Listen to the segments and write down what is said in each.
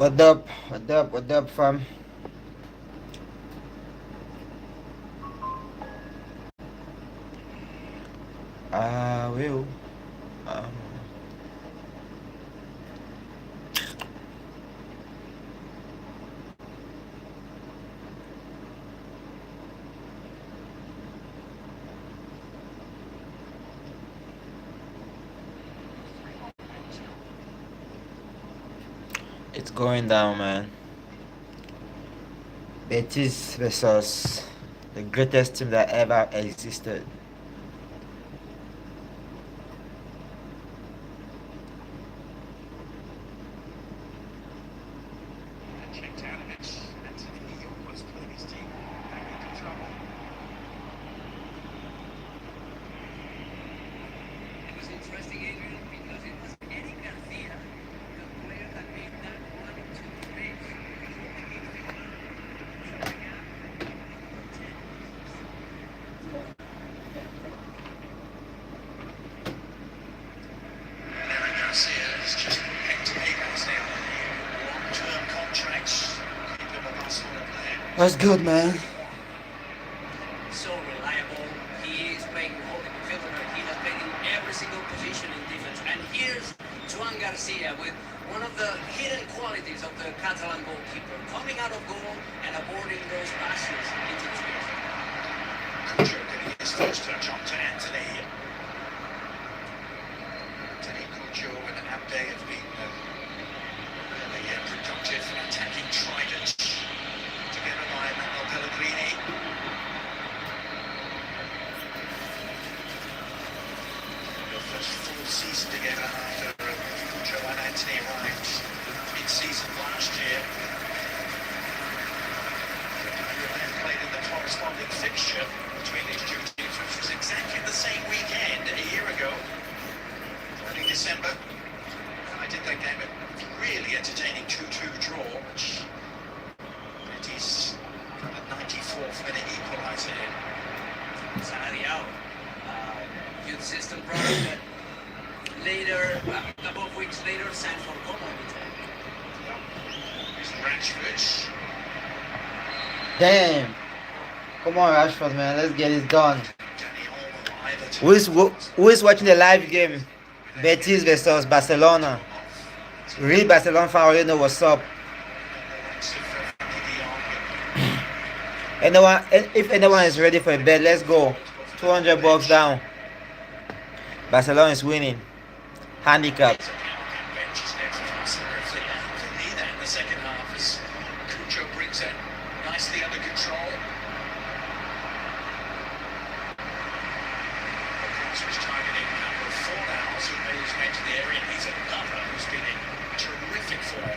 What up? What up? What up, fam? Well, um, it's going down, man. Betis versus the greatest team that ever existed. What's good, man? So reliable. He is playing holding midfielder. He has played in every single position in defense. And here's Juan Garcia with one of the hidden qualities of the Catalan goalkeeper, coming out of goal and avoiding those passes into the space. Cujo getting his first touch on to Anthony. Anthony Cujo and Abde have been really productive attacking trident together by Manuel Pellegrini. Your first full season together after Cujo and Anthony arrived mid-season last year. You then played in the corresponding fixture between these two teams, which was exactly the same weekend a year ago, early December. I did that game a really entertaining 2-2 draw, which Betis got a 94th minute equaliser in. Sanadiao. Youth system product that later, a couple of weeks later, signed for Como. It's Rashford. Damn. Come on, Rashford, man. Let's get it done. Danny Olmo either to Who is watching the live game? Betis versus Barcelona. Real Barcelona fan already know what's up. the likes of Frankie de Jong. If anyone is ready for a bet, let's go. 200 bucks down. Barcelona is winning. Handicap. Benches next to Barcelona. They need that in the second half as Cujo brings it nicely under control. This was targeting number 4 now, who made his way to the area. He's another who's been in terrific form.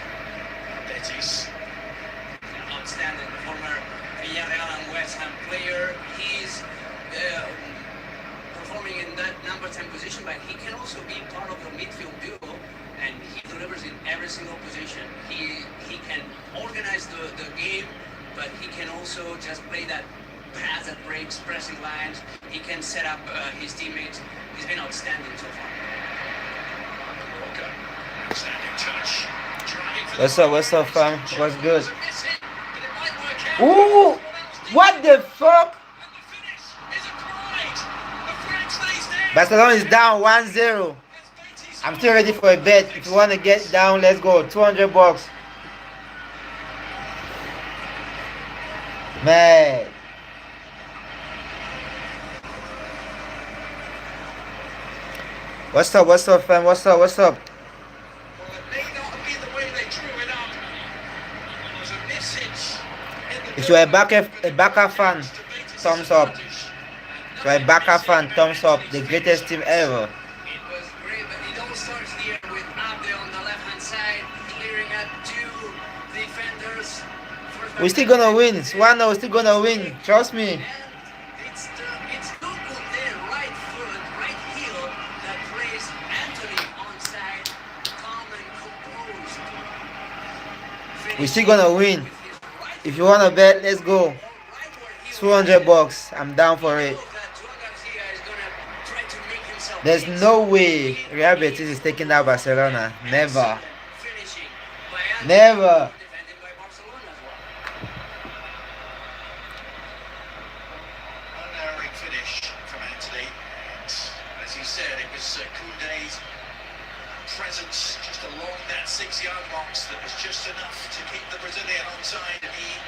Betis. Outstanding former Villarreal and West Ham player. He's performing in that number 10 position, but he can also be part of the midfield duo, and he delivers in every single position. He can organize the game, but he can also just play that pass that breaks pressing lines. He can set up his teammates. He's been outstanding so far. Walker. Outstanding touch. Driving for What's the up? What's up, fam? What's good? Miss it, but it might work out. Ooh! What the fuck? And the finish is a pride. The French lays down. Barcelona is down 1-0. I'm still ready for a bet. If you want to get down, let's go. 200 bucks. Man. What's up? What's up, fam? What's up? What's up? Well, it may not be the way they drew it up. There's a message in the If you're a Barca fan, thumbs up. If you're a Barca fan, thumbs up. The greatest team ever. It was great, but it all starts here with Abde on the left-hand side, clearing at two defenders. We're still gonna win. Swano, we're still gonna win. Trust me. And it's Dukunde, right foot, right heel, that plays Anthony onside, calm and composed. We're still gonna win. If you wanna bet, let's go. 200 bucks. I'm down for it. There's no way Real Betis is taking out Barcelona. Never. Finishing by Never. defended by Barcelona as well. Unerring finish from Anthony. And as you said, it was Koundé's presence just along that 6-yard box that was just enough to keep the Brazilian onside. And he,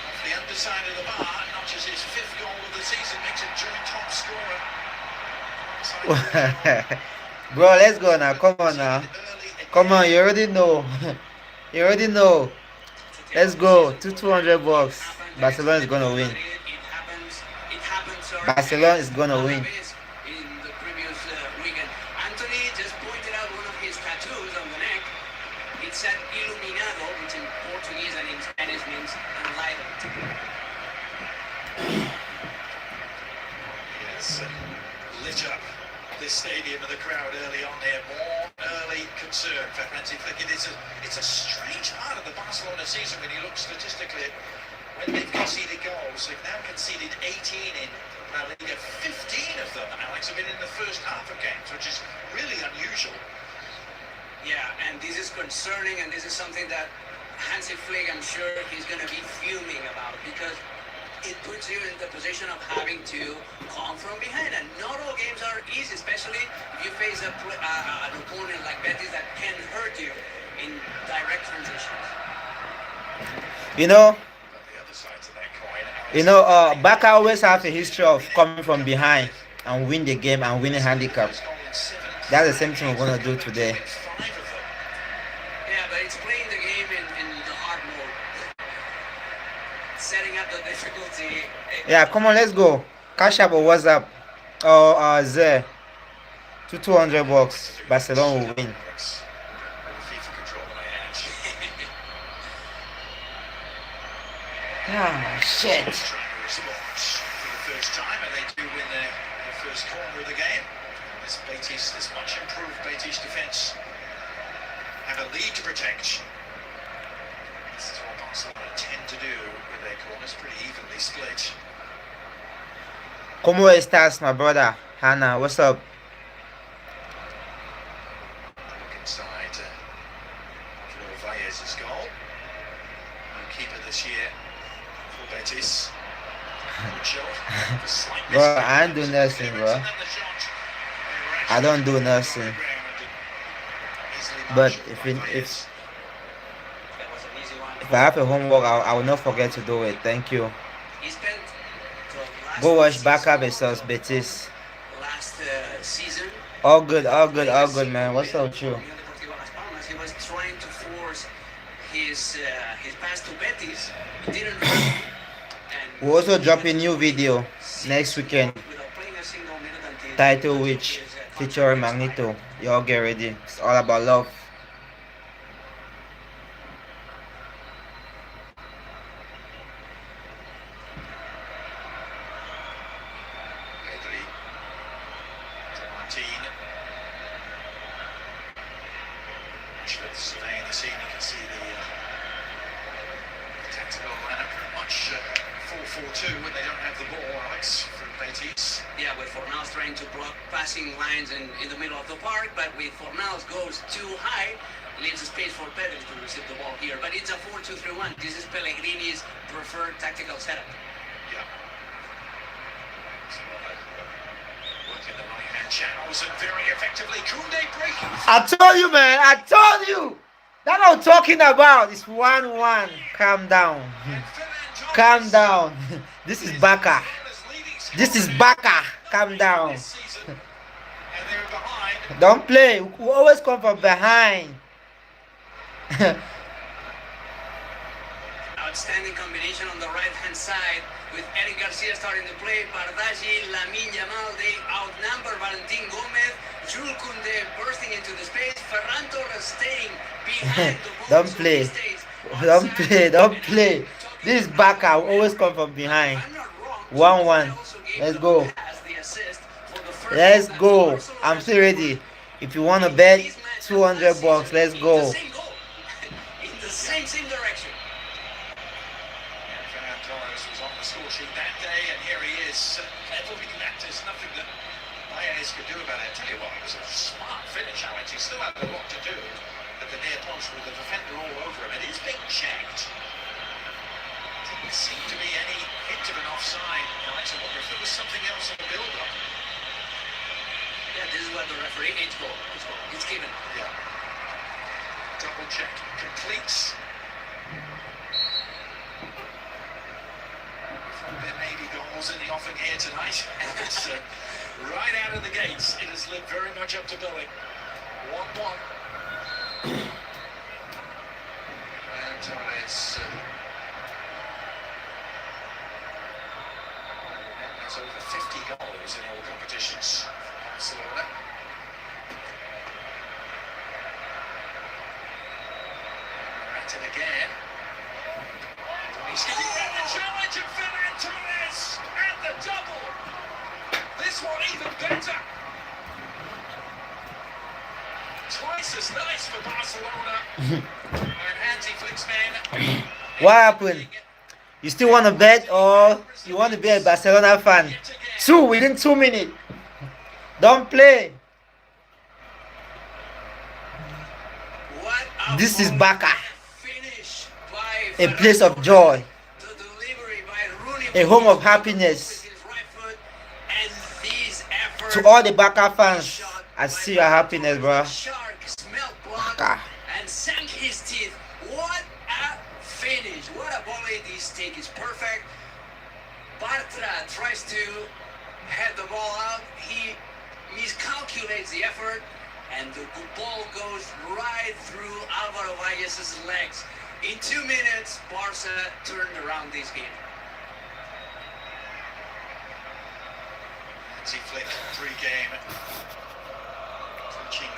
off the underside of the bar, notches his 5th goal of the season, makes him joint top scorer. Bro, let's go now. Come on now. Come on, you already know. You already know. Let's go. 200 bucks. Barcelona is gonna win. It happens, sir. Barcelona is gonna win. In the previous weekend, Anthony just pointed out one of his tattoos on the neck. It said iluminado, which in Portuguese and in Spanish means enlightened. Yes, lit up this stadium and the crowd early on here. More early concern for Hansi Flick. It's a strange part of the Barcelona season when you look statistically at when they've conceded goals. They've now conceded 18 in La Liga. 15 of them, Alex, have been in the first half of games, which is really unusual. Yeah, and this is concerning, and this is something that Hansi Flick, I'm sure he's going to be fuming about, because it puts you in the position of having to come from behind, and not all games are easy, especially if you face an opponent like Betis that can hurt you in direct transitions. You know, But the other side to that coin, Barca always have a history of coming from behind and win the game and winning handicap. That's the same thing we're gonna do today. Yeah, but it's playing the game in the hard mode, setting up the difficulty. Yeah, come on, let's go. Cash up or WhatsApp or there to 200 bucks. Barcelona will win. Ah, shit. For the first time, and they do win their first corner of the game. This much improved Betis defence have a lead to protect. This is what Barcelona tend to do with their corners, pretty evenly split. ¿Cómo estás, my brother? Hannah, what's up? Look inside Flor Valles' goal. New keeper this year for Betis. Good shot. The slight Bro, mistake. I ain't do nothing, bro. And then the shot. I don't do nothing. But if That was an easy one. I have a homework, I will not forget to do it. Thank you. He spent the last Go watch season- Barca versus Betis. Last season. All good, man. What's up with you? He was trying to force his pass to Betis. It didn't work. And We'll also drop a new video next weekend. without playing a single minute until Title which his, featuring contract Magneto. Y'all get ready. It's all about love. Pedri to Martin. Rashford surveying the scene. You can see the tactical lineup pretty much 4-4-2 when they don't have the ball, Alex, from Betis. Yeah, with Fornals trying to block passing lines in the middle of the park, but with Fornals goes too high, leaves a space for Pedri to receive the ball here. But it's a 4-2-3-1. This is Pellegrini's preferred tactical setup. Yeah. So, working the right-hand channels and very effectively. Koundé breaking. I told you, man. I told you. That's what I'm talking about. It's 1-1. Calm down. Calm down. This is Barca. This is Barca. Calm down. And they're behind. Don't play. We always come from behind. Outstanding combination on the right-hand side with Eric Garcia starting to play. Bardaghi, Lamine Yamal, they outnumber Valentin Gomez. Jules Koundé bursting into the space. Ferran Torres staying behind the ball. Don't So play. he stays Don't outside. play. Don't play. This is Barca. We always come from behind. If I'm not wrong, 1-1. Koundé also gave Let's the go. pass, the assist for the first Let's goal that go. Barcelona I'm still ready. If you want to bet 200 bucks, let's go. In the same direction. Ferran Torres was on the score sheet that day, and here he is, leveling that. There's nothing that Baez could do about it. I tell you what, it was a smart finish, Alex. He still had a lot to do. at the near post with the defender all over him. It is being checked. Didn't seem to be any hint of an offside. Alex, I wonder if there was something else in the build-up. Yeah, this is what the referee. It's goal. It's goal. It's given. Yeah. Double check completes. There may be goals in the offing here tonight. It's right out of the gates. It has lived very much up to billing. 1-1. And Torres has over 50 goals in all competitions. Barcelona. At it again. He's hitting at the challenge of Ferran Torres and the double. This one even better. Twice as nice for Barcelona. And Hansi Flick's men. What happened? You still want to bet, or you want to be a Barcelona fan? Two within 2 minutes. Don't play. What This is Barca, finish by a place of joy, the delivery by Rooney, a home of happiness. with his right foot, and these efforts. To all the Barca fans, I see your happiness, bro. Shark smelled blood Barca. and sank his teeth. What a finish! What a volley! This take is perfect. Bartra tries to head the ball out. He miscalculates the effort, and the ball goes right through Alvaro Valles' legs. In 2 minutes, Barca turned around this game. Hansi Flick pre-game preaching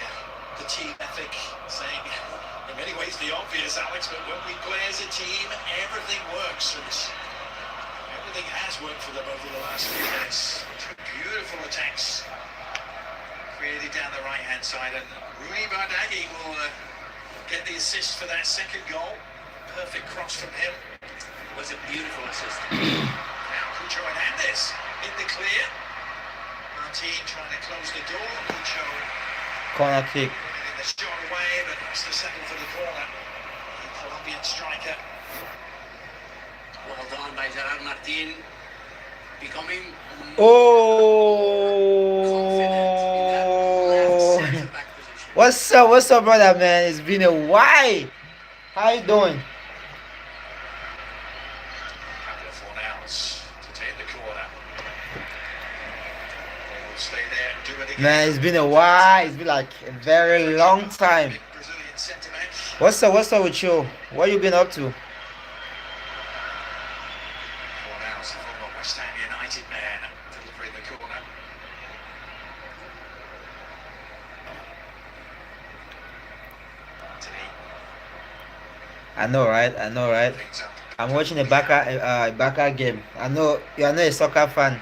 the team ethic, saying in many ways the obvious, Alex, but when we play as a team, everything works, and everything has worked for them over the last few minutes. Two beautiful attacks created down the right-hand side, and Rui Bardaghi will get the assist for that second goal. Perfect cross from him. Was a beautiful assist. Now Cucho Hernandez in the clear. Martin trying to close the door. Cucho Corner kick. in the shot away, but has to settle for the corner. The Colombian striker. Well done by Gerard Martin. Becoming Oh, centre-back position. what's up, brother, man? It's been a while. How you doing? Couple of Fornals to take the corner. They will stay there and do it again. Man, it's been a while. It's been like a very long time. Big Brazilian centre-back. What's up with you? What you been up to? Fornals, the former West Ham United man, delivering the corner. Anthony I know, right? things up. I'm watching a Barca game. I know you're not a soccer fan.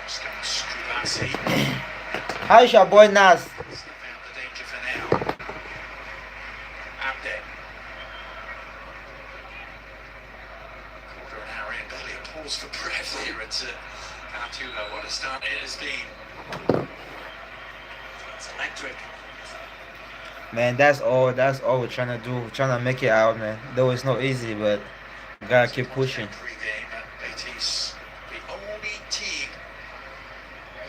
Cross comes Strubasi. How is your boy Nas? Snuff out the danger for now. Abde. Quarter an hour in, barely a pause for breath here at Cartulo. What a start it has been. It's electric. Man, that's all we're trying to do. We're trying to make it out, man. Though it's not easy, but we gotta keep pushing. Pre-game at Betis, the only team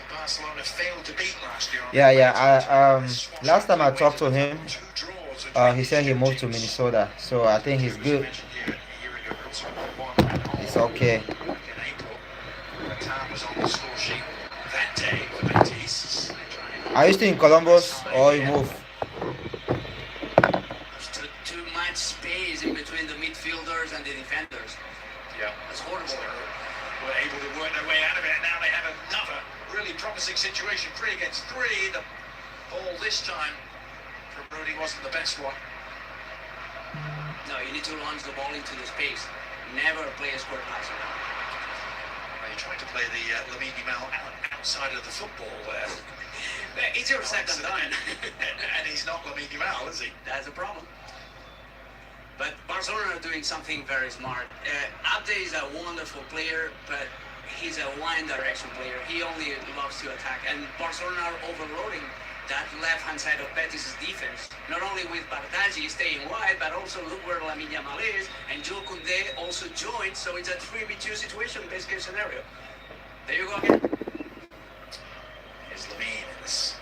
Barcelona failed to beat last year. Yeah. Last time I talked to him, Two draws and he said he moved to Minnesota, so I think he's good. mentioned here a year ago, but also won at home It's okay. in April. Batam was on the score sheet that day for Betis. Are you still in Columbus or you moved? There's too much space in between the midfielders and the defenders. Yeah. It's horrible. Were able to work their way out of it, and now they have another really promising situation. 3 against 3. The ball this time from Rooney wasn't the best one. No, you need to launch the ball into the space. Never play a square pass. Well, you tried to play the Lamine Yamal outside of the football there. It's your second time. And he's not Lamine Yamal, is he? That's a problem. But Barcelona are doing something very smart. Abde is a wonderful player, but he's a one direction player. He only loves to attack. And Barcelona are overloading that left-hand side of Betis' defense, not only with Bardaji staying wide, but also look where Lamine Yamal is, and Jules Koundé also joined, so it's a 3v2 situation, best case scenario. There you go again. Here's Lamine in this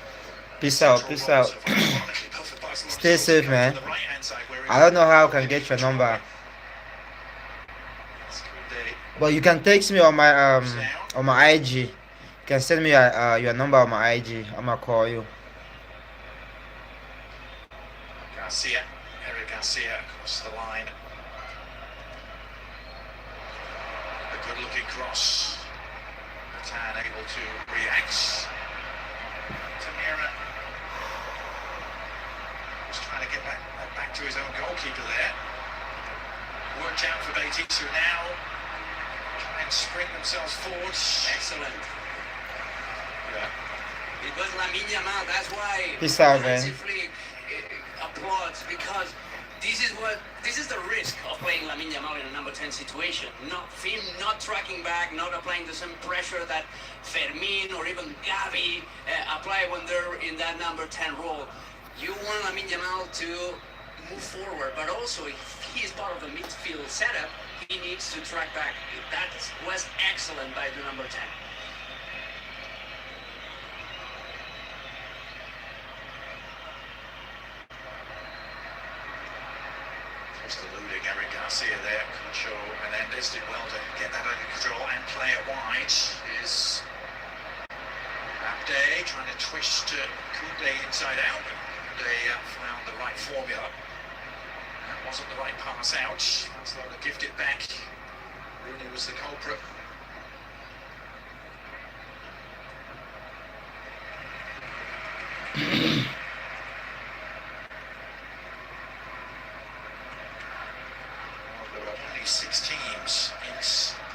Peace out, central peace role, out. so ironically, both of Barcelona Stay still safe, to go man. to the right-hand side where I don't know how I can get your number, it's Koundé but you can text me on my down. IG. You can send me your number on my IG. I'm gonna call you. Garcia, Eric Garcia across the line. A good-looking cross. Natan able to react. Tamira was trying to get back to his own goalkeeper there. Worked out for Betis, who now try and spring themselves forward. Excellent. Yeah. It was Lamine Yamal, that's why Peace out, man. defensively applauds, because this is the risk of playing Lamine Yamal in a number 10 situation. Not tracking back, not applying the same pressure that Fermin or even Gavi apply when they're in that number 10 role. You want Lamine Yamal to move forward, but also if he is part of the midfield setup, he needs to track back. That was excellent by the number 10. Just eluding Eric Garcia there. Concho Menendez did well to get that under control and play it wide. Is Abde trying to twist Koundé inside out. They found the right formula. That wasn't the right pass out. Barcelona gift it back. Rooney was the culprit. Well, there were only 6 teams in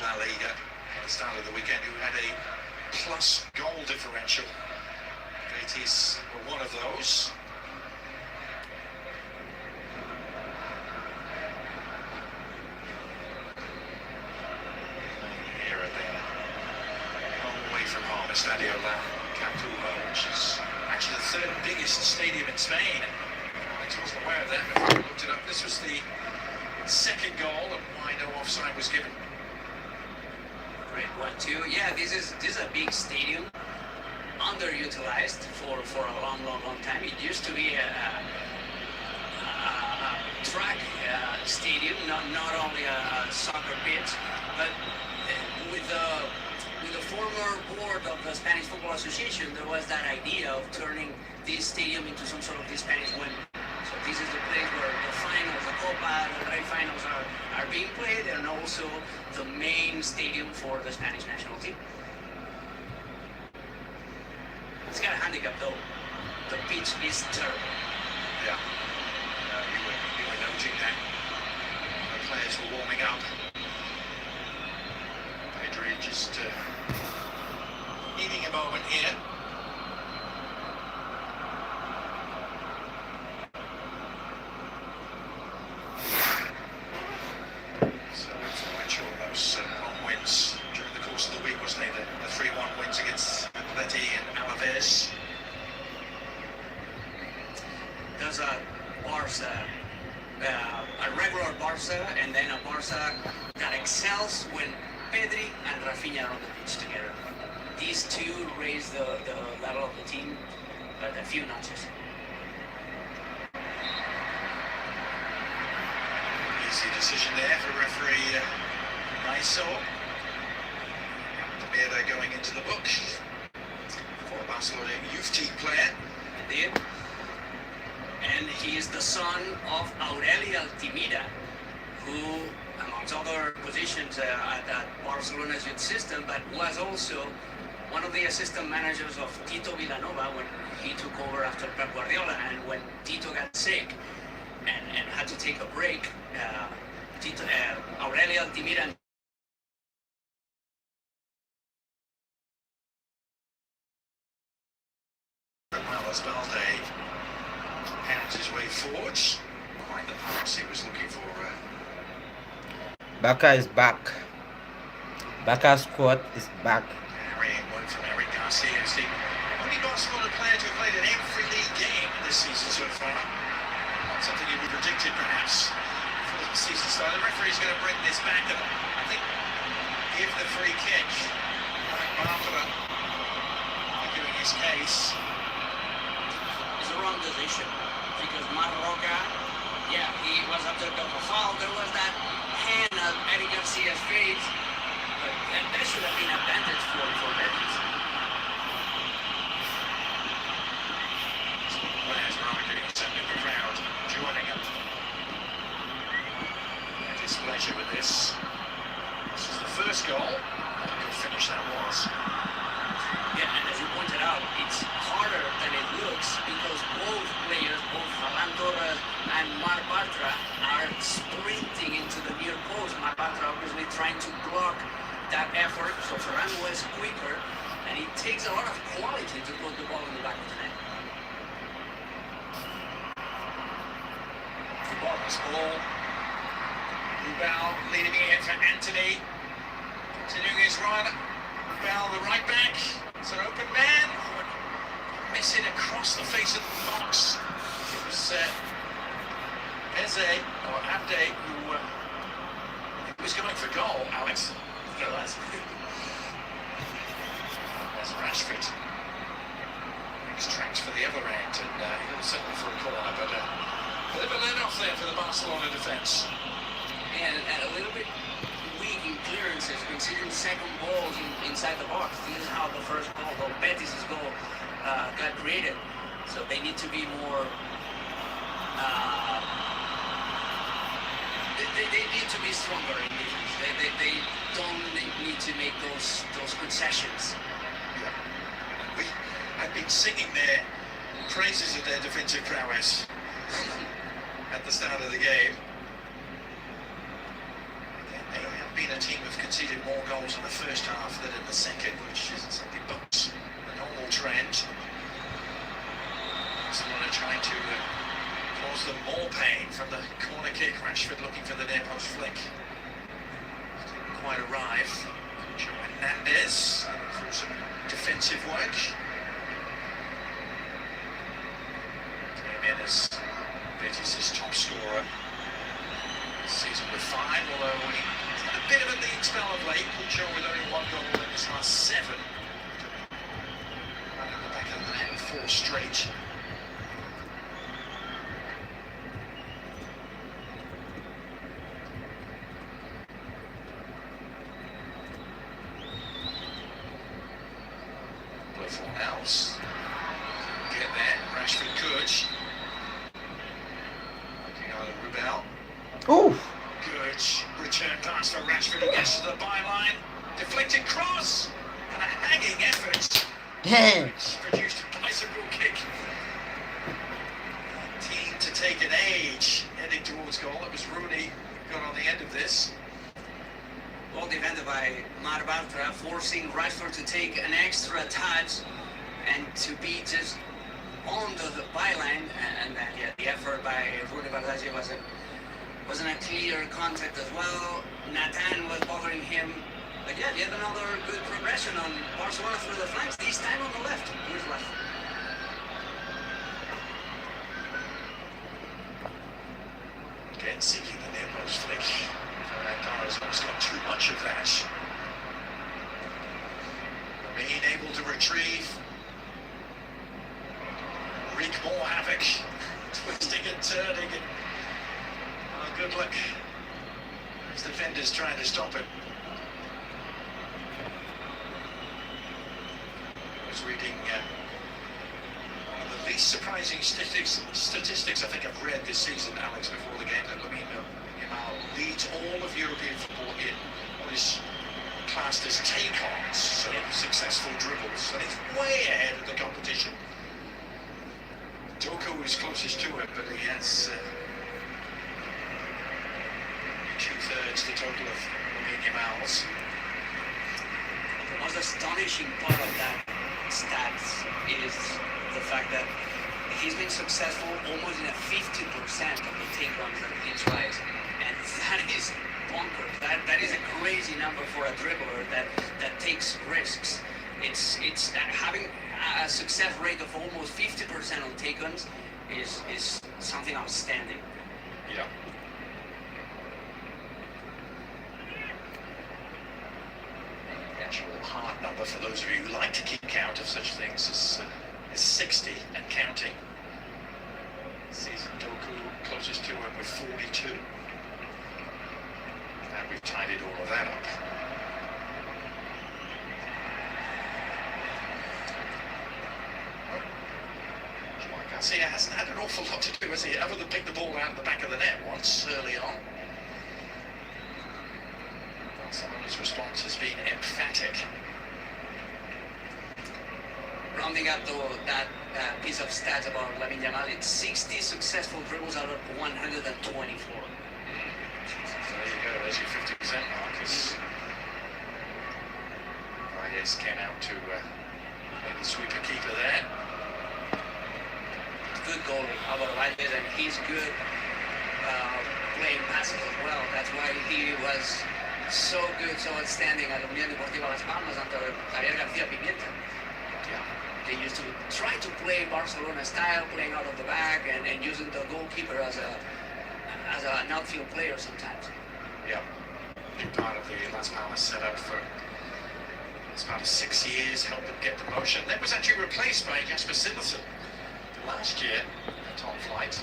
La Liga at the start of the weekend who had a plus goal differential. Betis were one of those. Here at their home away from home, Estadio La Cartuja, which is actually the third biggest stadium in Spain. Alex wasn't aware of that before I looked it up. This was the second goal and why no offside was given. Great 1-2. Yeah, this is a big stadium, underutilized for a long time. It used to be a track stadium, not only a soccer pitch, but with the former board of the Spanish Football Association, there was that idea of turning this stadium into some sort of the Spanish win. So this is the place where the finals, the Copa, the Rey finals are being played, and also the main stadium for the Spanish national team. It's got a handicap though. The pitch is terrible. Yeah. You were noting that. The players were warming up. Pedri just needing a moment here. So influential, those home wins during the course of the week, wasn't it? The 3-1 wins against Atleti and Alaves. There's a Barca, a regular Barca, and then a Barca that excels when Pedri and Rafinha are on the pitch together. These two raise the level of the team a few notches. Easy decision there for referee Raiso. Tamira going into the book for the Barcelona youth team player. Indeed. And he is the son of Aurelio Altimira, who, amongst other positions at Barcelona's youth system, but was also one of the assistant managers of Tito Villanova when he took over after Pep Guardiola. And when Tito got sick and had to take a break, Aurelio Altimira Well, as Balde pounds his way forward, quite the pass he was looking for. Baka is back. Baka squad is back. Carrying one from Eric Garcia. Only Barcelona player to have played in every league game this season so far. Not something you would have predicted, perhaps, before the season started. The referee's going to bring this back and I think give the free kick. Barcelona arguing his case. It's the wrong decision because Marroca, yeah, he was object of a foul. There was that hand at Eddie Garcia's face, but that should have been advantage for Betis. Players are arguing, certainly the crowd joining them. At his pleasure with this. This is the first goal. What a good finish that was. Yeah, and as you pointed out, it's harder than it looks because both players, both Ferran Torres and Marc Bartra, are sprinting into the near post. Marc Bartra obviously trying to block that effort, so Ferran was quicker, and it takes a lot of quality to put the ball in the back of the net. Bottom's ball. Rubal leading it in for Anthony. Continuing his run. Rubal, the right back. It's an open man. Missing across the face of the box. It was Eze, or Abde, who was going for goal, Alex. It was. There's Rashford. Makes tracks for the other end, and he was certainly for a corner, but a bit of a let-off there for the Barcelona defence. And a little bit weak in clearances, considering second balls inside the box. This is how the first goal, well, Betis' goal, got created. So they need to be more. They need to be stronger in defense. They don't need to make those concessions. Yeah. We have been singing their praises of their defensive prowess at the start of the game. They have been a team who've conceded more goals in the first half than in the second, which isn't something but the normal trend. Barcelona trying to cause them more pain from the corner kick. Rashford looking for the near post flick. Didn't quite arrive. Joe Hernandez through some defensive work. Came in as Betis' top scorer this season with 5, although he's had a bit of a lead spell of late. Pucho with only 1 goal in his last 7. Right at the back of the net, 4 straight. Play for else. Get there, Rashford could. Rubel. Ooh. Good return pass for Rashford. He gets to the byline. Deflected cross. And a hanging effort. Damn. Which produced a bicycle kick. Team to take an age heading towards goal. It was Rooney who got on the end of this. Well defended by Marc Bartra, forcing Rashford to take an extra touch and to be just on the byline, and yeah, the effort by Rooney wasn't a clear contact as well. Nathan was bothering him, but yeah, yet another good progression on Barcelona through the flanks. This time on the left. Here's Rashford. Again, seeking the near post flick. Ferran almost got too much of that. Being able to retrieve. Wreak more havoc. Twisting and turning. And, good luck. His defenders trying to stop it. I was reading one of the least surprising statistics I think I've read this season, Alex, before the game, that Lamine Yamal leads all of European football in what is classed as take-ons, so successful dribbles, and he's way ahead of the competition. Doku is closest to it, but he has 2/3 the total of Lamine Yamal's. The most astonishing part of that stats is the fact that he's been successful almost in a 50% of the take-ons that he tries, and that is bonkers. That is a crazy number for a dribbler that takes risks. it's having a success rate of almost 50% on take-ons is something outstanding. Yeah. The actual hard number for those of you who like to keep count of such things is 60 and counting. Season Doku closest to him with 42. And we've tidied all of that up. See, it hasn't had an awful lot to do, has he? Other than pick the ball out of the back of the net once early on. Barcelona's response has been emphatic. Rounding up though that piece of stats about Lamine Yamal, it's 60 successful dribbles out of 124. So there you go, there's your 50% mark. Reyes came out to make the sweeper keeper there. Good goalie, Alvaro Reyes, and he's good playing passes as well. That's why he was so good, so outstanding at Unión Deportiva Las Palmas under Javier García Pimienta. Yeah. They used to try to play Barcelona style, playing out of the back and using the goalkeeper as an outfield player sometimes. Yeah. Been part of the Las Palmas setup for as part of 6 years, helped them get promotion. That was actually replaced by Jasper Sillerson. Last year, top flight,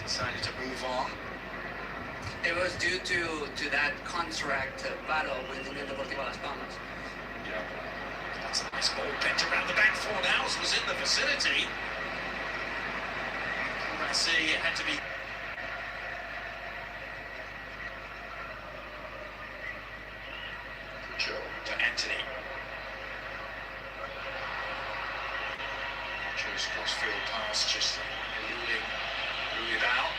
decided to move on. It was due to that contract battle with Unión Deportiva Las Palmas. Yeah, that's a nice ball bent around the back. Fornals was in the vicinity. Rassi had to be. Joe to Anthony. Joe's crossfield pass just eluding out.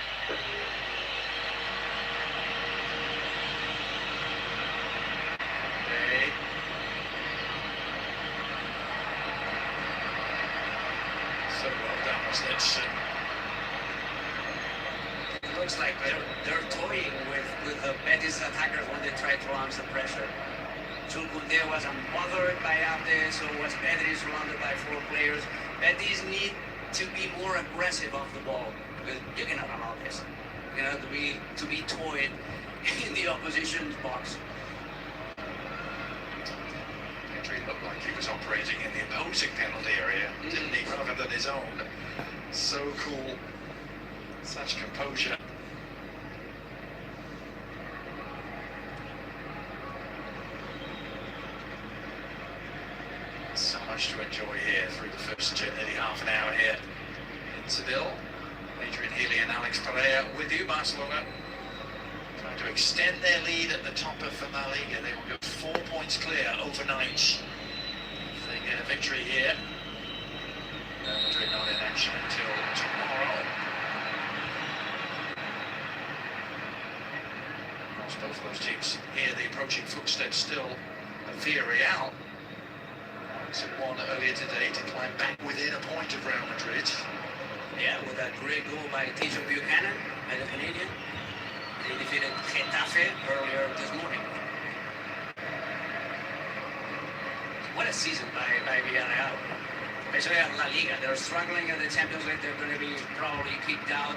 So well done, wasn't it? It looks like they're toying with the Betis attackers when they try to launch the pressure. Chulkunde was unbothered by Abde, so was Betis surrounded by 4 players. Betis need to be more aggressive off the ball because you cannot allow this. You know, to be toyed in the opposition's box. Pedri looked like he was operating in the opposing penalty area, didn't he, rather than his own. So cool. Such composure. So much to enjoy here through the first nearly half an hour here in Seville. Adrian Healy and Alex Pereira with you. Barcelona trying to extend their lead at the top of La Liga. They will go 4 points clear overnight if they get a victory here. Real Madrid not in action until tomorrow. Of course, both of those teams hear the approaching footsteps still of Villarreal. Won earlier today to climb back within a point of Real Madrid. Yeah, with that great goal by Tijo Buchanan, by the Canadian. They defeated Getafe earlier this morning. What a season by Villarreal. Especially at La Liga. They're struggling at the Champions League. They're going to be probably kicked out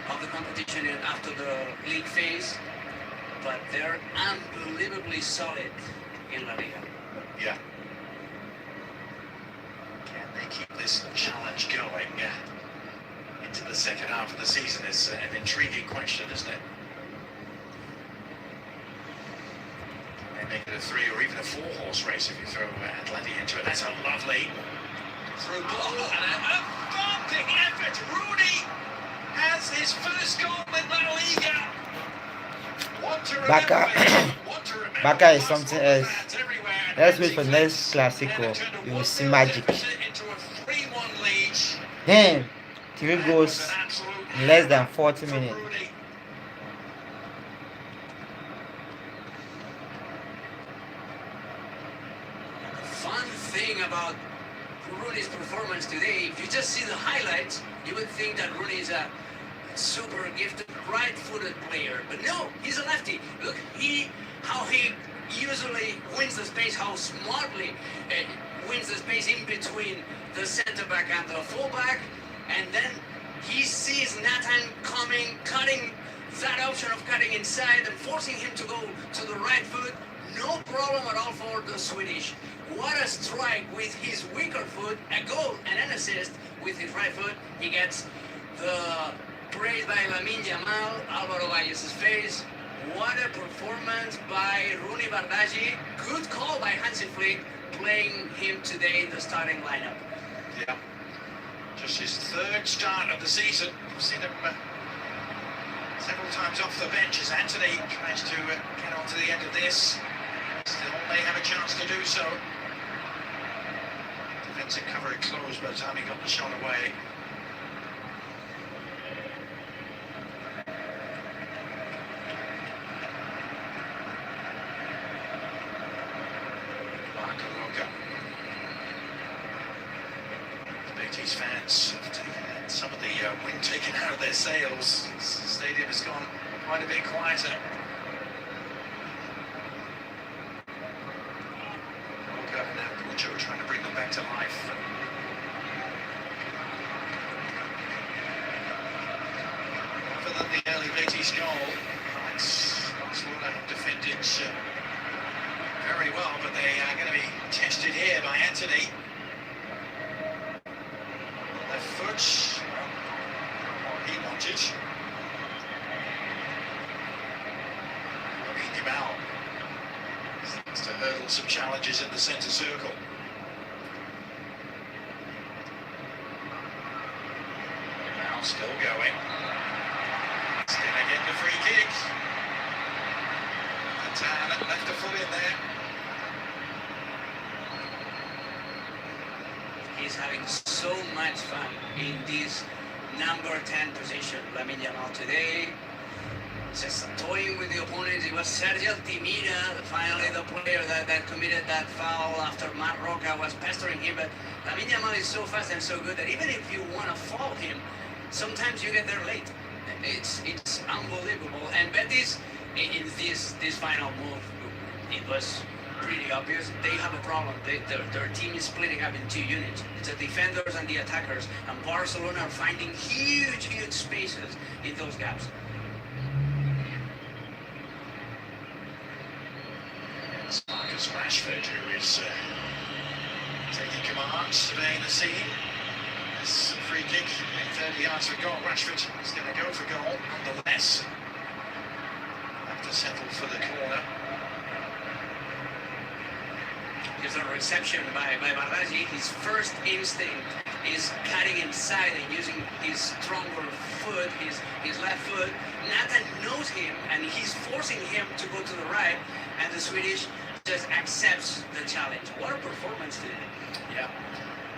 of the competition after the league phase. But they're unbelievably solid in La Liga. Yeah. Keep this challenge going into the second half of the season is an intriguing question, isn't it? They make it a 3 or even a 4-horse race if you throw Atleti into it. That's a lovely through ball and a vaunting effort. Rooney has his first goal in La Liga. Baka is something else. Let's wait for the next Clasico. You will see magic. Damn, 3 goals in less than 40 minutes. The fun thing about Rooney's performance today, if you just see the highlights, you would think that Rooney is a super gifted right-footed player, but no, he's a lefty. Look, how he usually wins the the space, how smartly wins the space in between the center back and the fullback, and then he sees Nathan coming, cutting that option of cutting inside and forcing him to go to the right foot. No problem at all for the Swedish. What a strike with his weaker foot, a goal and an assist with his right foot. He gets the praise by Lamine Yamal, Alvaro Valles' face. What a performance by Rooney Bardghji. Good call by Hansi Flick, playing him today in the starting lineup. Yeah, just his third start of the season. We've seen him several times off the bench as Anthony tries to get on to the end of this. Still may have a chance to do so. Defensive cover closed by the time he got the shot away. Betis fans have taken some of the wind taken out of their sails. The stadium has gone quite a bit quieter. Walker and now Pucho trying to bring them back to life. Other than the early Betis goal, Barcelona have defended very well, but they are going to be tested here by Anthony. Left foot, what he wanted. Lamine Yamal starts to hurdle some challenges in the centre circle. Now still going. He's going to get the free kick. And left a foot in there. He's having so much fun in this number 10 position. Lamine Yamal today, just toying with the opponents. It was Sergio Altimira, finally the player that committed that foul after Matt Roca was pestering him. But Lamine Yamal is so fast and so good that even if you want to foul him, sometimes you get there late. It's unbelievable. And Betis, in this final move, it was pretty obvious. They have a problem. Their team is splitting up in two units. It's the defenders and the attackers. And Barcelona are finding huge spaces in those gaps. It's Marcus Rashford who is taking command, surveying the scene. This free kick, 30 yards for goal. Rashford is going to go for goal nonetheless. Have to settle for the corner. Here's a reception by Bardghji. His first instinct is cutting inside and using his stronger foot, his left foot. Nathan knows him and he's forcing him to go to the right, and the Swedish just accepts the challenge. What a performance today. Yeah.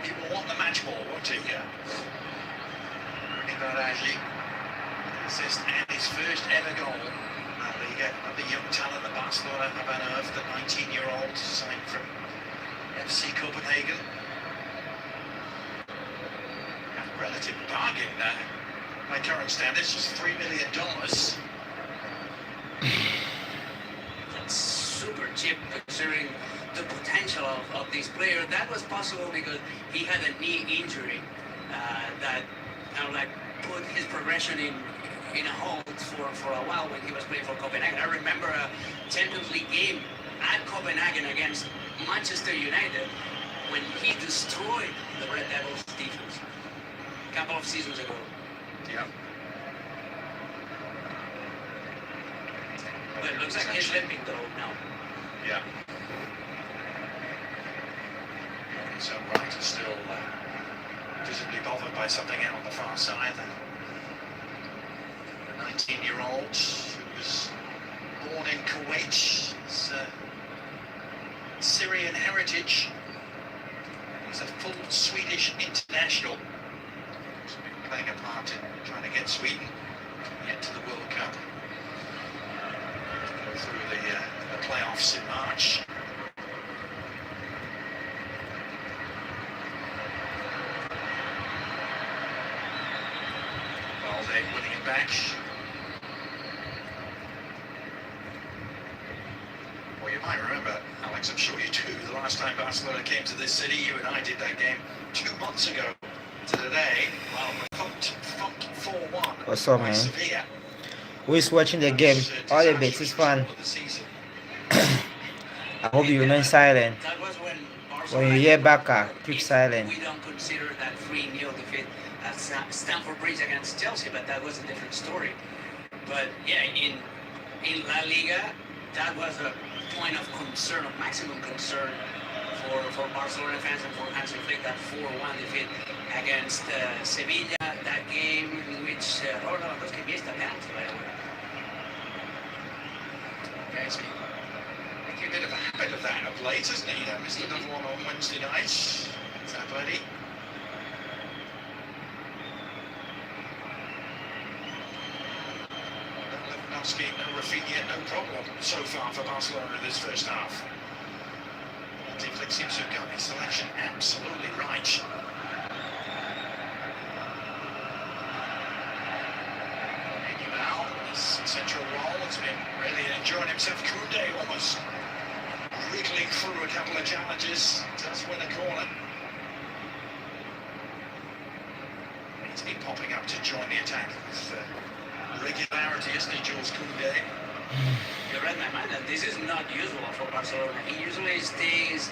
He will want the match ball, won't he? Yeah. Rooney Bardghji, assist and his first ever goal. The young talent that Barcelona have unearthed, the 19-year-old signed from FC Copenhagen. A relative bargain by current standards, just $3 million. That's super cheap considering the potential of this player. That was possible because he had a knee injury that kind of like put his progression in a hold for a while when he was playing for Copenhagen. I remember a Champions League game at Copenhagen against Manchester United when he destroyed the Red Devils defense a couple of seasons ago. Yeah. But it looks like he's limping though now. Yeah. So Wright is still visibly bothered by something out on the far side. The 19-year-old who was born in Kuwait, is Syrian heritage. He's a full Swedish international. He's been playing a part in trying to get Sweden yet to the World Cup. Go through the playoffs in March. Valde winning it back. you might remember, Alex, I'm sure you do, the last time Barcelona came to this city, you and I did that game 2 months ago. Today, well, thumped 4-1 What's up, by man? Sevilla. Who is watching the game? All the Betis fan. I hope you remain silent. That was When you hear Barca, keep silent. We don't consider that 3-0 defeat at Stamford Bridge against Chelsea, but that was a different story. But yeah, in La Liga, that was a point of concern, of maximum concern for Barcelona fans and for Hansi Flick, that 4-1 defeat against Sevilla, that game in which Robert Lewandowski missed a penalty, by the way. Yeah, he's been making a bit of a habit of that of late, hasn't he? Missed another one on Wednesday night. Is that buddy? Lewandowski, no Rafinha, no problem so far for Barcelona in this first half. Flick seems to have got his selection absolutely right. Now, his central role has been really enjoying himself. Koundé almost wriggling through a couple of challenges, does win a corner. He's been popping up to join the attack with regularity, isn't he, Jules Koundé? You read my mind that this is not usual for Barcelona. He usually stays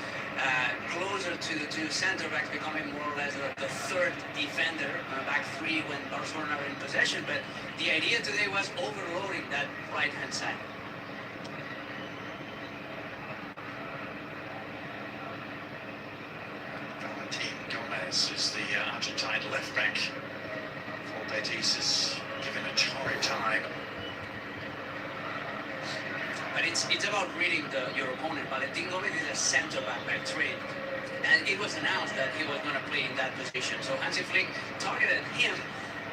closer to the two centre backs, becoming more or less the third defender, back three when Barcelona are in possession. But the idea today was overloading that right hand side. Valentin Gomez is the Argentine left back for Betis, is given a torrid time. But it's about reading your opponent. Valentin Gomez is a centre-back by trade. And it was announced that he was going to play in that position. So Hansi Flick targeted him,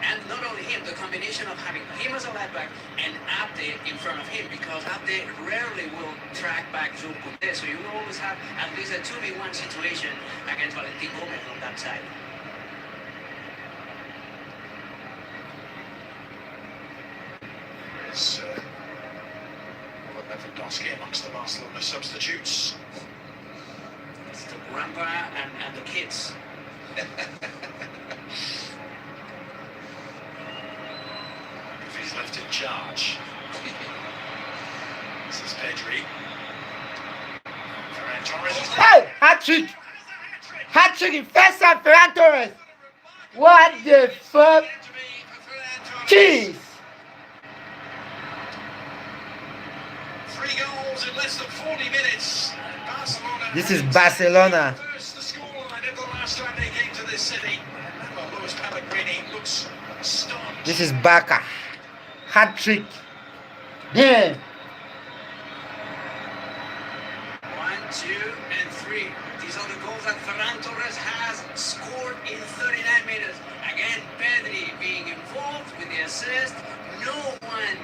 and not only him, the combination of having him as a left back and Abde in front of him, because Abde rarely will track back Jules Koundé. So you will always have at least a 2v1 situation against Valentin Gomez on that side. There's Lewandowski amongst the Barcelona substitutes. It's the grandpa and the kids. If he's left in charge. This is Pedri. Ferran Torres. Hey! Hat-trick! Hat-trick in first half, Ferran Torres! What the fuck? Jeez! 3 goals in less than 40 minutes. Barcelona. This is Barcelona. First the scoreline of the last time they came to this city. Well, Luis Pellegrini looks stunned. This is Barca. Hat-trick. Damn! 1, 2, and 3. These are the goals that Ferran Torres has scored in 39 minutes. Again, Pedri being involved with the assist. No one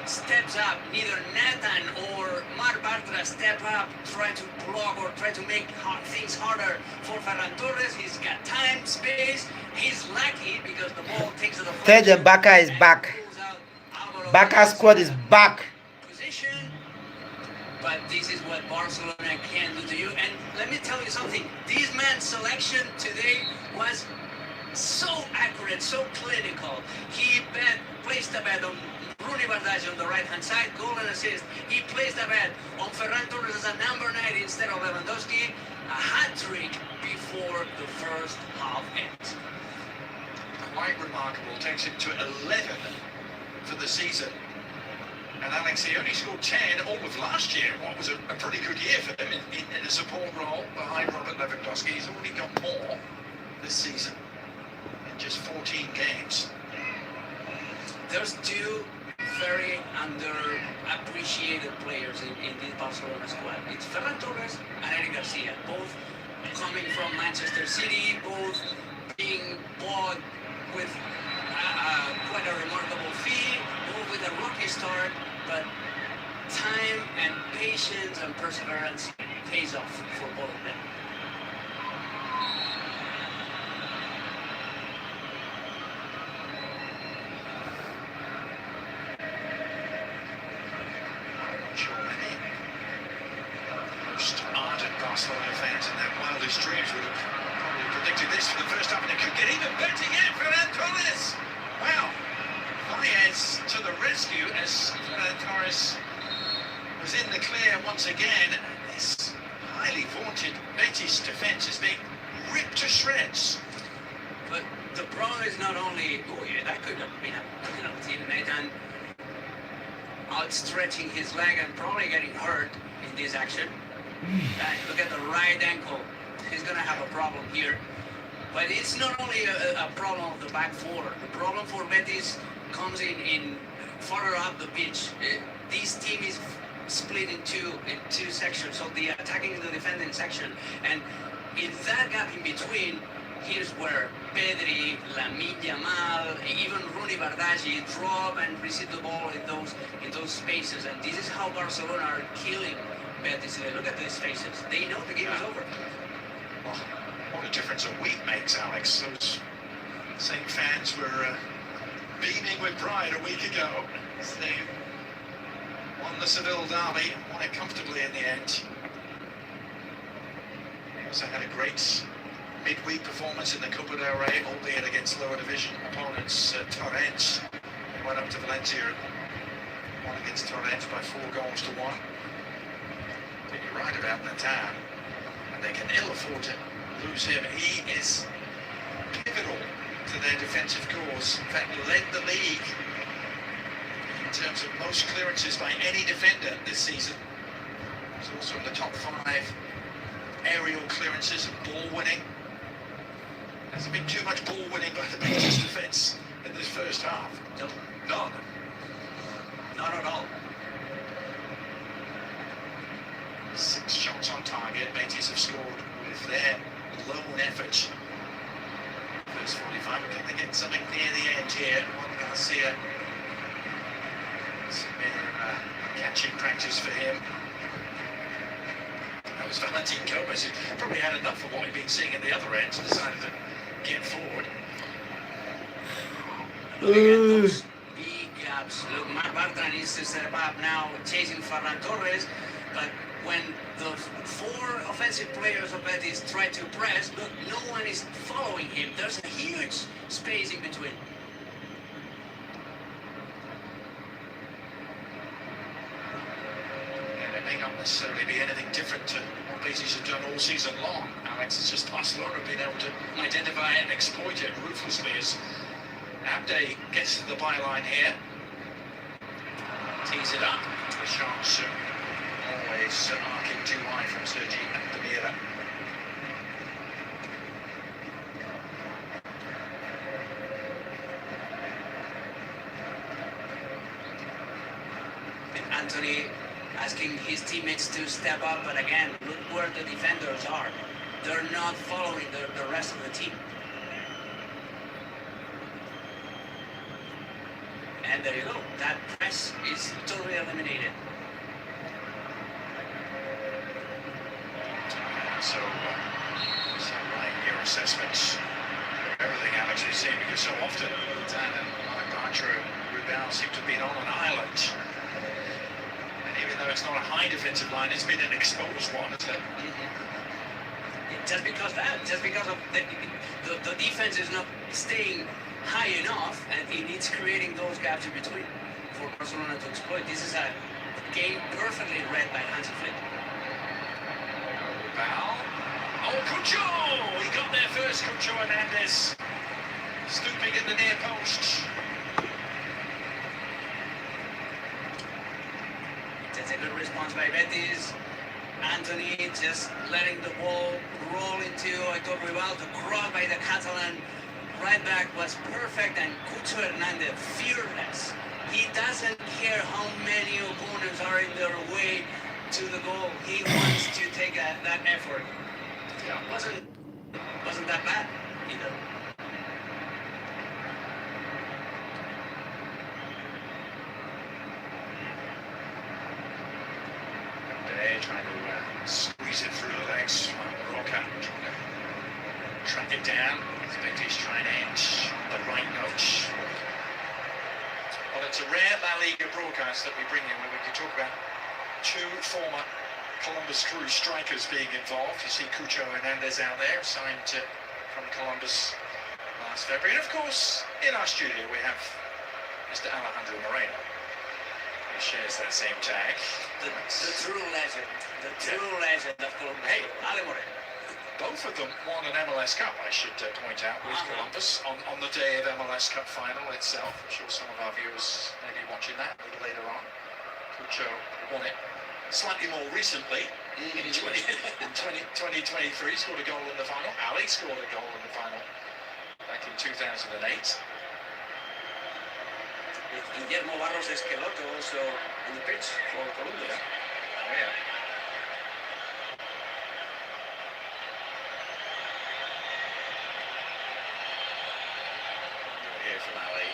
steps up. Neither Nathan or Marc Bartra step up, try to block or try to make things harder for Ferran Torres. He's got time, space. He's lucky because the ball takes to the front. Tell them Barca is back. Barca squad is back. Position. But this is what Barcelona can do to you. And let me tell you something. This man's selection today was so accurate, so clinical. He placed a bet on Rooney Bardghji on the right-hand side, goal and assist. He placed a bet on Ferran Torres as a number 9 instead of Lewandowski. A hat-trick before the first half ends. Quite remarkable. Takes him to 11 for the season. And Alex, he only scored 10 all of last year. What was a pretty good year for him in a support role behind Robert Lewandowski. He's already got more this season in just 14 games. There's two very underappreciated players in this Barcelona squad. It's Ferran Torres and Eric Garcia, both coming from Manchester City, both being bought with quite a remarkable fee, both with a rocky start, but time and patience and perseverance pays off for both of them. Barcelona fans in their wildest dreams would have probably predicted this for the first half, and it could get even better yet for Torres. Wow. Baez to the rescue as Torres was in the clear once again. This highly vaunted Betis defence is being ripped to shreds. But the problem is not only, oh yeah, that could have been a penalty. Nathan outstretching his leg and probably getting hurt in this action. Look at the right ankle. He's going to have a problem here. But it's not only a problem of the back four. The problem for Betis comes in further up the pitch. This team is split in two sections, so the attacking and the defending section. And in that gap in between, here's where Pedri, Lamine Yamal, even Rooney Bardghji drop and receive the ball in those spaces. And this is how Barcelona are killing Betis. Look at these faces. They know the game is over. Oh, what a difference a week makes, Alex. Those same fans were beaming with pride a week ago. They won the Seville derby, won it comfortably in the end. They also had a great midweek performance in the Copa del Rey, albeit against lower division opponents. Torrens, they went up to Valencia and won against Torrens by 4-1. But you're right about Nathan, and they can ill afford to lose him. He is pivotal to their defensive cause. In fact, led the league in terms of most clearances by any defender this season. He's also in the top 5 aerial clearances and ball winning. Hasn't been too much ball winning by the Betis defence in this first half. No. None. Not at all. 6 shots on target. Betis have scored with their lone effort. First 45, but can they get something near the end here? Juan Garcia. Some mere catching practice for him. That was Valentin Gomez, who probably had enough of what he'd been seeing at the other end, so decided to get forward. Looking at those big gaps. Look, Marc Bartra needs to step up now, chasing Ferran Torres, but when the 4 offensive players of Betis try to press, look, no one is following him. There's a huge space in between. And it may not necessarily be anything different to what Betis have done all season long. Alex, it's just Barcelona being able to identify and exploit it ruthlessly as Abde gets to the byline here. Tees it up. The shots always arcing too high from Sergi Abdemira. Anthony asking his teammates to step up, but again, look where the defenders are. They're not following the rest of the team. And there you go. That press is totally eliminated. So right, your assessments of everything Alex is seeing, because so often Dan and Bartra and Rubal seem to have been on an island. And even though it's not a high defensive line, it's been an exposed one, isn't it? Just because of the defense is not staying high enough, and it needs creating those gaps in between for Barcelona to exploit. This is a game perfectly read by Hansi Flick. Rubal. Oh, Cucho! He got there first, Cucho Hernandez. Stooping at the near post. That's a good response by Betis. Anthony just letting the ball roll into Aitor Ribal. The cross by the Catalan right back was perfect, and Cucho Hernandez fearless. He doesn't care how many opponents are in their way to the goal. He wants to take that effort. Yeah, wasn't that bad either. They're trying to squeeze it through the legs. Roca trying to track it down. Betis trying to end the right note. Well, it's a rare La Liga broadcast that we bring in where we can talk about 2 former Columbus Crew strikers being involved. You see Cucho Hernandez out there, signed from Columbus last February. And of course, in our studio we have Mr. Alejandro Moreno, who shares that same tag. The true legend. The true legend of Columbus. Hey, Ale Moreno. Both of them won an MLS Cup, I should point out, with Columbus on the day of MLS Cup final itself. I'm sure some of our viewers may be watching that a little later on. Cucho won it slightly more recently in 2023, scored a goal in the final. Ali scored a goal in the final back in 2008. Guillermo Barros Esqueloto also on the pitch for Columbus. Oh, yeah. Here from Ali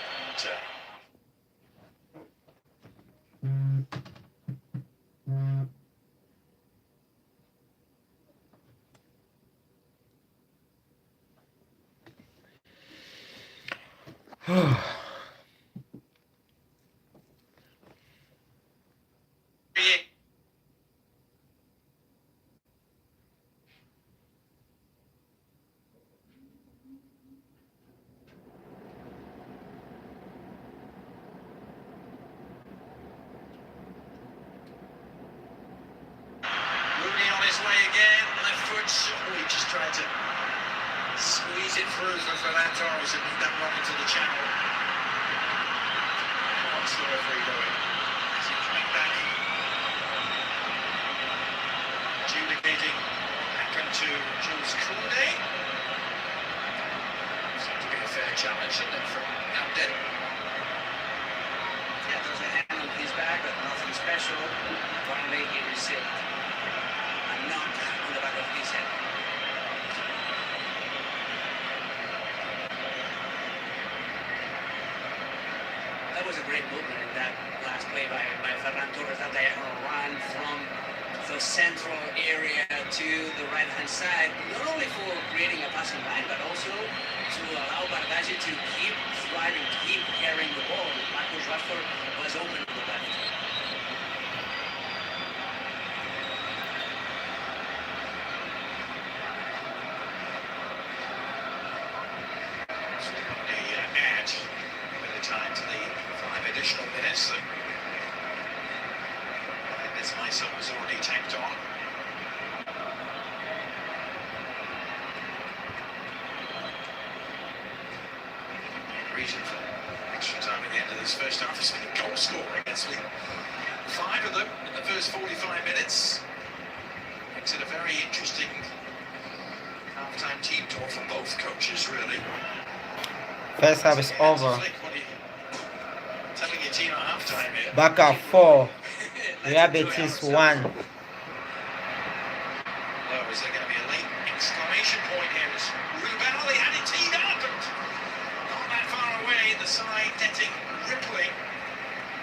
and he just tried to squeeze it through for Ferran Torres and move that one into the channel. What's the referee doing? Is he coming back? Adjudicating what happened to Jules Koundé. Seemed to be a fair challenge, and then from Abden. Yeah, there's a hand on his back, but nothing special. Finally, he received a knock on the back of his head. That was a great movement in that last play by Ferran Torres, that diagonal run from the central area to the right-hand side, not only for creating a passing line, but also to allow Bardghji to keep thriving, keep carrying the ball. Marcus Rashford was open to the left. So we've got a add a bit of time to the 5 additional minutes that this ISO was already tacked on. Reason for extra time at the end of this first half has been goal scoring. That's 5 of them in the first 45 minutes. Makes it a very interesting half-time team talk from both coaches, really. First half is over. Telling your team at half-time here. Barca 4. Real Betis 1. Oh, is there going to be a late exclamation point here? As Rubel, he had it teed up and not that far away. The side netting rippling.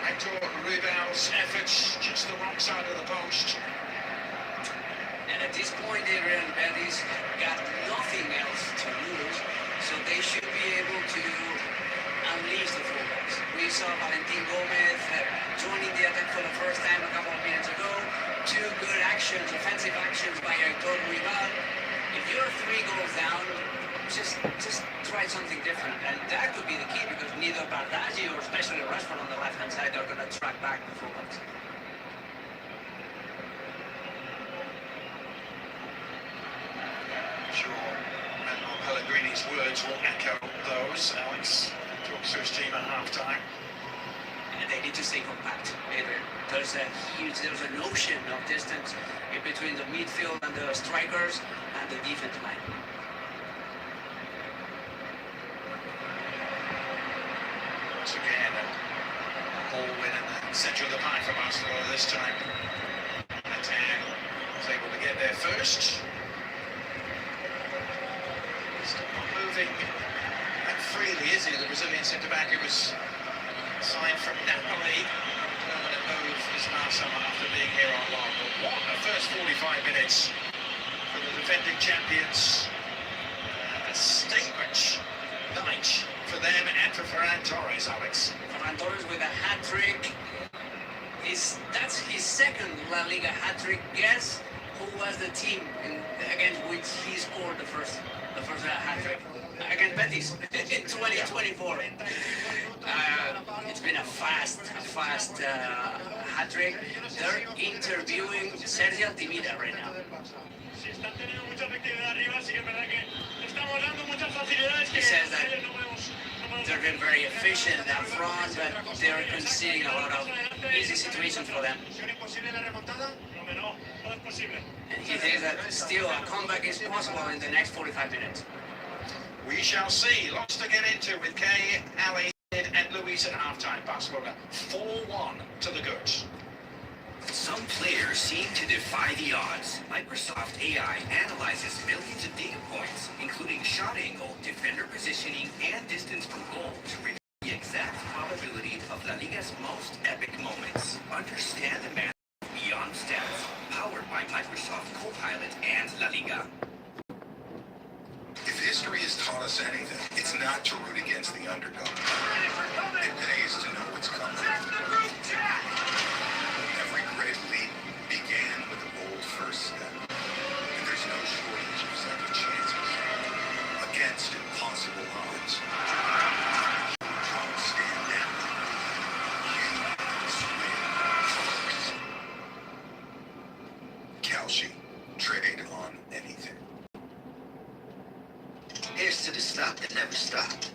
Hector Rubel's efforts just the wrong side of the post. And at this point, Adrian, Betis got nothing else to lose, so they should be able to unleash the fullbacks. We saw Valentin Gomez joining the attack for the first time a couple of minutes ago. 2 good actions, offensive actions by Hector Rubel. If you're 3 goals down, just try something different, and that could be the key, because neither Bardghji or especially Rashford on the left-hand side are going to track back the fullbacks. Sure, Manuel Pellegrini's words will echo those. Alex talks to his team at half-time. And they need to stay compact, Adrian. There's an ocean of distance in between the midfield and the strikers and the defense line. Once again, a ball win in the centre of the park for Barcelona this time. Natan was able to get there first. Still not moving that freely, is he? The Brazilian centre-back who was signed from Napoli. Permanent move this last summer after being here on loan. But what a first 45 minutes for the defending champions. A statement night for them and for Ferran Torres, Alex. Ferran Torres with a hat-trick. That's his second La Liga hat-trick. Guess who was the team against which he scored the first hat-trick? Against Betis in 2024. It's been a fast hat-trick. They're interviewing Sergio Altimira right now. He says that they're been very efficient up front, but they're conceding a lot of easy situations for them. And he thinks that still a comeback is possible in the next 45 minutes. We shall see. Lots to get into with Kay, Ali, and Luis at halftime. Barcelona 4-1 to the goods. Some players seem to defy the odds. Microsoft AI analyzes millions of data points, including shot angle, defender positioning, and distance from goal to reveal the exact probability of La Liga's most epic moments. Understand the math beyond stats, powered by Microsoft Copilot and La Liga. If history has taught us anything, it's not to root against the underdog. It pays to know what's coming. Every great leap began with a bold first step. And there's no shortage of second chances. Against impossible odds. Don't stand down. You swing first. Kalshi. Trade on anything. Here's to the stop that never stopped.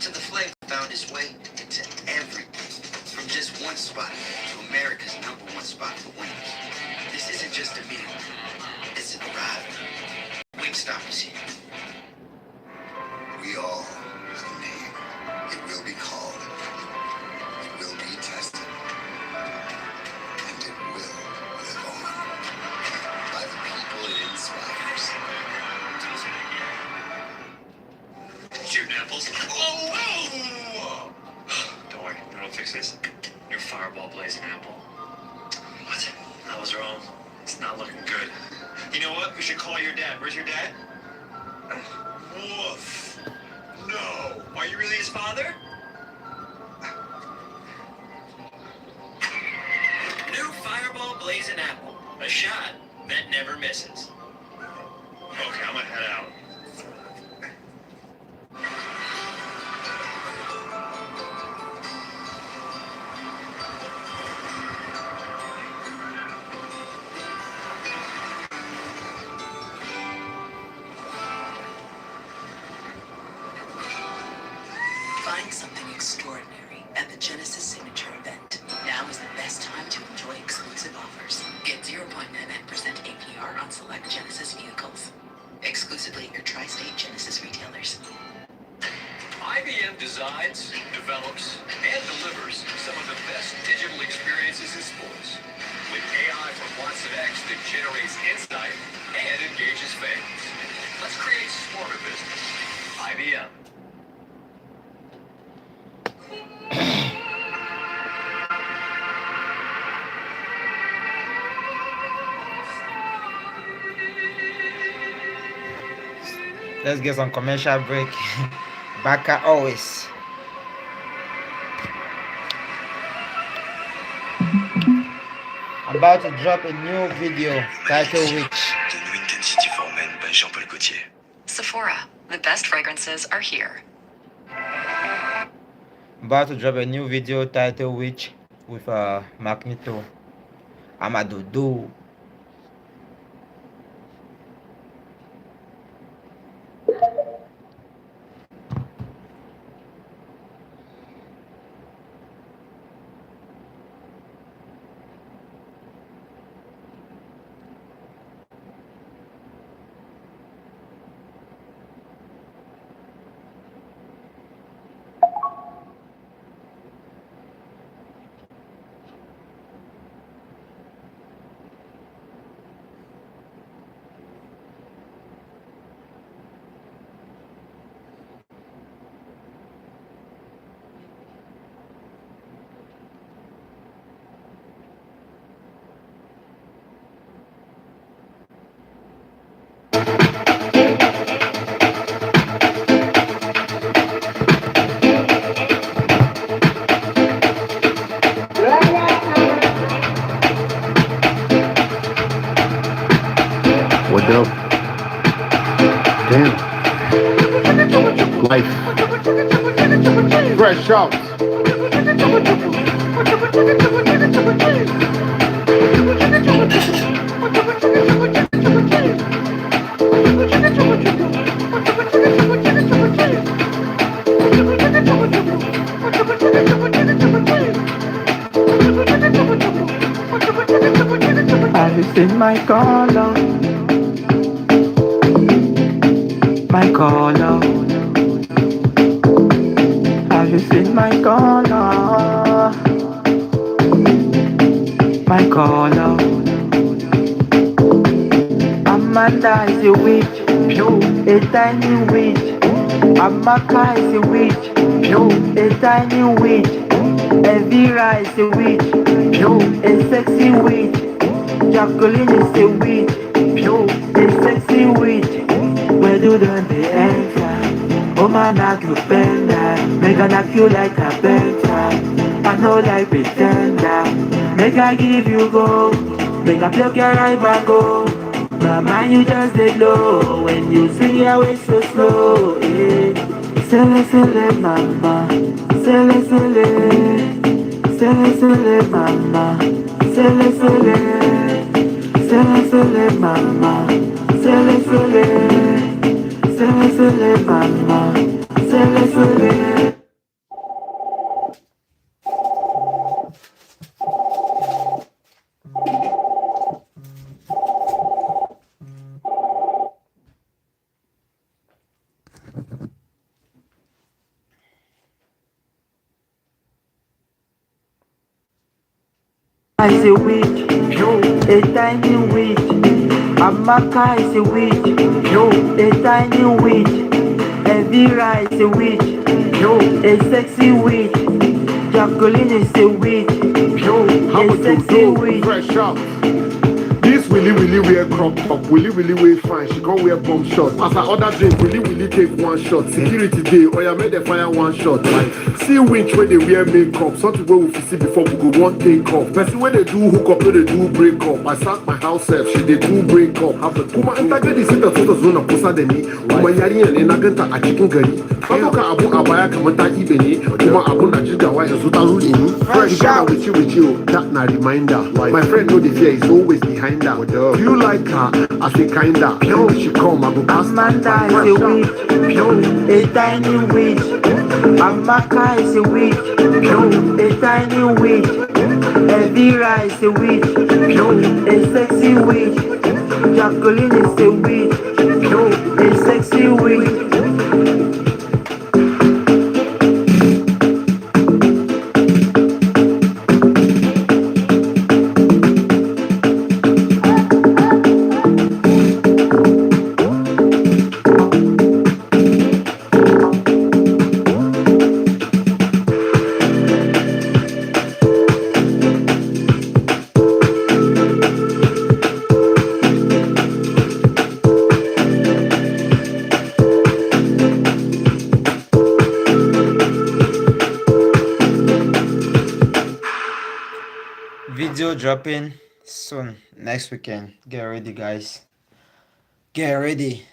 To the flame that found its way into everything. From just one spot to America's #1 spot for winners. This isn't just a meal. It's an arrival. Wingstop is here. We all have a name. It will be called. It will be tested. And it will live on. By the people it inspires. Shooting apples. Oh! Don't worry, that'll fix this. Your fireball blazing apple. What? I was wrong. It's not looking good. You know what? We should call your dad. Where's your dad? Woof. No. Are you really his father? New fireball blazing apple. A shot that never misses. Okay, I'm gonna head out. Find something extraordinary at the Genesis Signature event. Now is the best time to enjoy exclusive offers. Get 0.99% APR on select Genesis vehicles. Exclusively at your tri-state Genesis retailers. IBM designs, develops, and delivers some of the best digital experiences in sports. With AI from Watson X that generates insight and engages fans. Let's create smarter business. IBM. Let's get some commercial break. Baka always. About to drop a new video titled which The new intensity for men by Jean-Paul Gaultier. Sephora. The best fragrances are here. about to drop a new video titled which with Magneto Amadudu. What up? Damn. Life. Fresh out. Have you seen my color? My color. Have you seen my color? My color. Amanda is a witch, a tiny witch. Amaka is a witch, a tiny witch. Elvira is a witch, a sexy witch. Jacqueline is a witch, a sexy witch. Where do they enter? Oh man, I could bend that. Make I knock you like a bender. I know like pretender. Make I give you go. Make I pluck your right back go. Mama, you just did low. When you swing your waist so slow. Eh. Sele, sele, mama. Sele, sele. Sele, sele, mama. Sele, sele. Sele, sele, mama. Sele, sele. Sele, sele, mama. Sele, sele. Is a witch, a tiny witch. Amaka is a witch, a tiny witch. Elvira is a witch, a sexy witch. Jacqueline is a witch, a sexy witch. Fresh out. This Willy wear crop top, Willy wear fine. She can't wear bomb shot. As I order drink, Willy take one shot. Security day, or you made the fire one shot. Like, see which way they wear makeup. Some people will see before we go one take off. Person when they do hook up, they do break up. I start my house self, she they do break up. Have the Kuma enter get the center to the zone of Posa Demi. Kuma yari and Naganta a chicken curry. Fadoka Abu Abaya Kamata Ibeni. Kuma Abu Najiga, why is Zuta Rudin? Fresh out with you, that na reminder. My friend know the fear is always behind her. Do you like her? I say kinda. No, she come, I go past Amanda is a witch, a tiny witch. Amaka is a witch, a tiny witch. Elvira is a witch, a sexy witch. Jacqueline is a witch, a sexy witch. Video dropping soon next weekend. Get ready, guys. Get ready.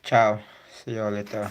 Ciao. See you later.